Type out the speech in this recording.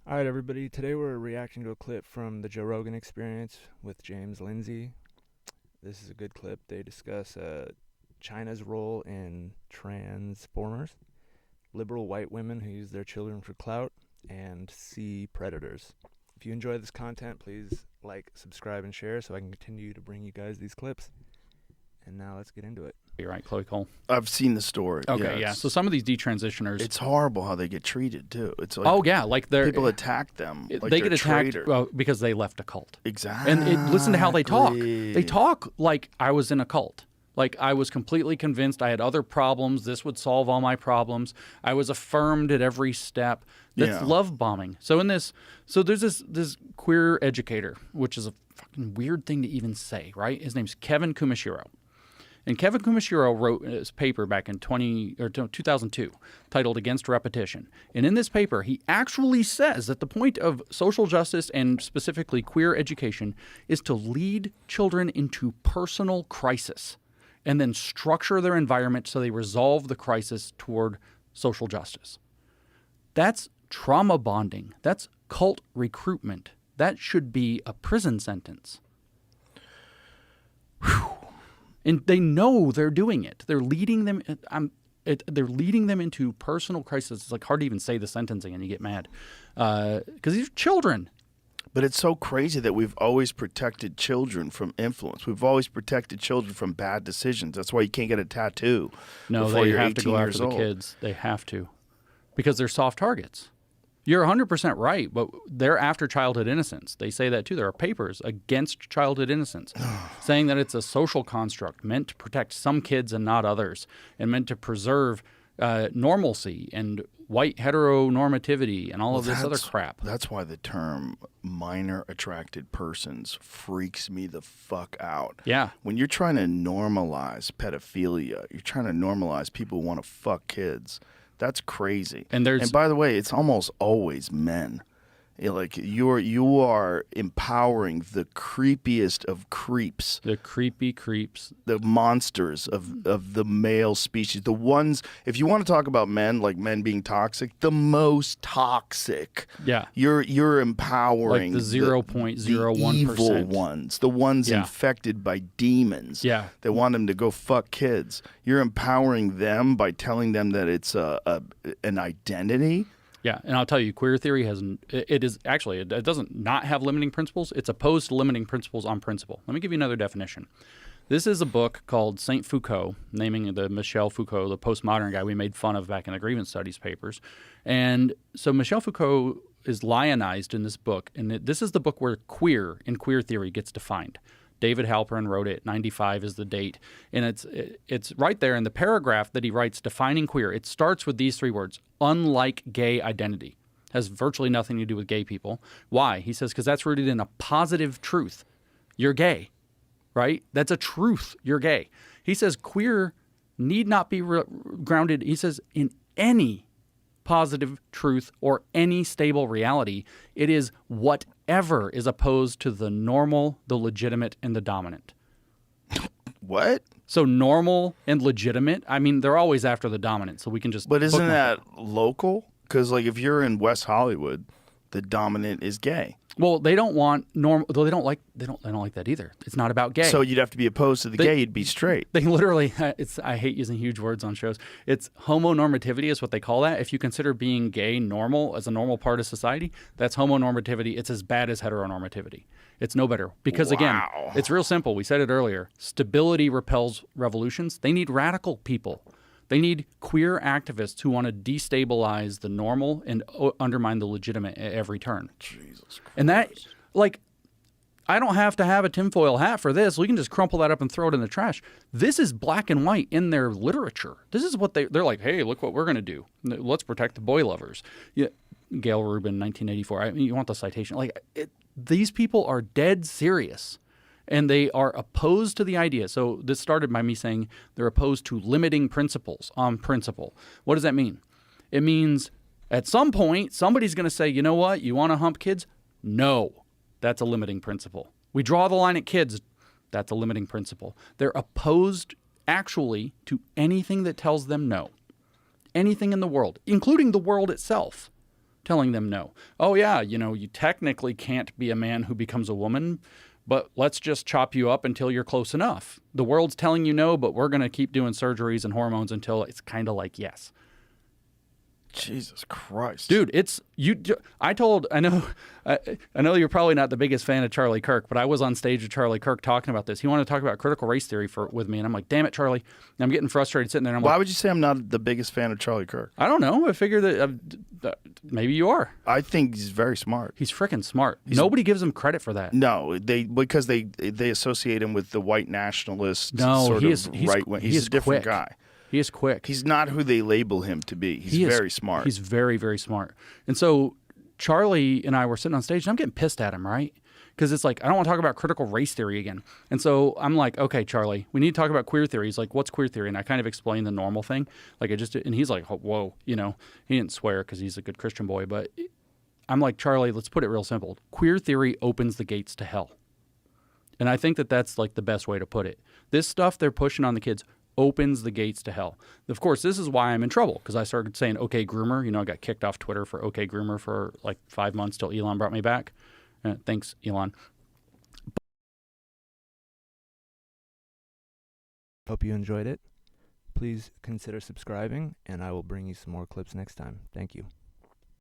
All right, everybody. Today we're reacting to a clip from the Joe Rogan Experience with James Lindsay. This is a good clip. They discuss China's role in transformers, liberal white women who use their children for clout, and sea predators. If you enjoy this content, please like, subscribe, and share so I can continue to bring you guys these clips. And now let's get into it. You're right, Chloe Cole. I've seen the story. Okay, yeah. So some of these detransitioners, It's horrible how they get treated too. It's like, oh yeah, like they're people attack them. Like they they're get attacked traitor. because they left a cult. Exactly. And listen to how they talk. They talk like I was in a cult. Like I was completely convinced I had other problems. This would solve all my problems. I was affirmed at every step. That's love bombing. So there's this queer educator, which is a fucking weird thing to even say, right? His name's Kevin Kumashiro. And Kevin Kumashiro wrote his paper back in 2002 titled Against Repetition. And in this paper, he actually says that the point of social justice and specifically queer education is to lead children into personal crisis and then structure their environment so they resolve the crisis toward social justice. That's trauma bonding. That's cult recruitment. That should be a prison sentence. Whew. And they know they're doing it. They're leading them. They're leading them into personal crisis. It's like hard to even say the sentencing, and you get mad because these are children. But it's so crazy that we've always protected children from influence. We've always protected children from bad decisions. That's why you can't get a tattoo. No, before they you're have to 18 go years after the old. kids. They have to, because they're soft targets. You're 100% right, but they're after childhood innocence. They say that too. There are papers against childhood innocence, saying that it's a social construct meant to protect some kids and not others, and meant to preserve normalcy and white heteronormativity and all of this other crap. That's why the term minor attracted persons freaks me the fuck out. Yeah. When you're trying to normalize pedophilia, you're trying to normalize people who want to fuck kids. That's crazy. And by the way, it's almost always men. You are empowering the creepiest of creeps. The creepy creeps. The monsters of the male species. The ones, if you want to talk about men, like men being toxic, the most toxic. Yeah. You're empowering like the 0.01%. the evil ones, the ones infected by demons. Yeah. That want them to go fuck kids. You're empowering them by telling them that it's an identity. Yeah, and I'll tell you, queer theory it doesn't not have limiting principles. It's opposed to limiting principles on principle. Let me give you another definition. This is a book called Saint Foucault, naming the Michel Foucault, the postmodern guy we made fun of back in the grievance studies papers. And so Michel Foucault is lionized in this book, and this is the book where queer in queer theory gets defined. David Halperin wrote it. 95 is the date. And it's right there in the paragraph that he writes defining queer. It starts with these three words: unlike gay identity. Has virtually nothing to do with gay people. Why? He says, because that's rooted in a positive truth. You're gay, right? That's a truth. You're gay. He says queer need not be grounded, he says, in any positive truth or any stable reality. It is whatever is opposed to the normal, the legitimate, and the dominant. What? So normal and legitimate, I mean, they're always after the dominant, so we can just... But isn't that local? Because like if you're in West Hollywood, the dominant is gay. Well, they don't want normal. Though they don't like that either. It's not about gay. So you'd have to be opposed to the gay. You'd be straight. They literally. I hate using huge words on shows. It's homonormativity is what they call that. If you consider being gay normal as a normal part of society, that's homonormativity. It's as bad as heteronormativity. It's no better because again, it's real simple. We said it earlier. Stability repels revolutions. They need radical people. They need queer activists who want to destabilize the normal and undermine the legitimate at every turn. Jesus Christ. And that, like, I don't have to have a tinfoil hat for this. We can just crumple that up and throw it in the trash. This is black and white in their literature. This is what they're like, hey, look what we're going to do. Let's protect the boy lovers. Yeah, Gail Rubin, 1984. I mean, you want the citation. Like, these people are dead serious. And they are opposed to the idea. So this started by me saying they're opposed to limiting principles on principle. What does that mean? It means at some point, somebody's going to say, you know what? You want to hump kids? No. That's a limiting principle. We draw the line at kids. That's a limiting principle. They're opposed actually to anything that tells them no. Anything in the world, including the world itself. telling them no. Oh, yeah, you technically can't be a man who becomes a woman, but let's just chop you up until you're close enough. The world's telling you no, but we're going to keep doing surgeries and hormones until it's kind of like yes. Jesus Christ, dude! It's you. I know you're probably not the biggest fan of Charlie Kirk, but I was on stage with Charlie Kirk talking about this. He wanted to talk about critical race theory with me, and I'm like, damn it, Charlie! And I'm getting frustrated sitting there. And Why would you say I'm not the biggest fan of Charlie Kirk? I don't know. I figure that maybe you are. I think he's very smart. He's freaking smart. Nobody gives him credit for that. No, because they associate him with the white nationalist. No, he's right wing. He's a different guy. He is quick. He's not who they label him to be. He's very smart. He's very, very smart. And so Charlie and I were sitting on stage, and I'm getting pissed at him, right? Because it's like, I don't want to talk about critical race theory again. And so I'm like, okay, Charlie, we need to talk about queer theory. He's like, what's queer theory? And I kind of explained the normal thing. And he's like, whoa, he didn't swear because he's a good Christian boy. But I'm like, Charlie, let's put it real simple. Queer theory opens the gates to hell. And I think that that's like the best way to put it. This stuff they're pushing on the kids opens the gates to hell. Of course, this is why I'm in trouble, because I started saying okay groomer. I got kicked off Twitter for okay groomer for like 5 months till Elon brought me back. Thanks, Elon. Hope you enjoyed it. Please consider subscribing, and I will bring you some more clips next time. Thank you.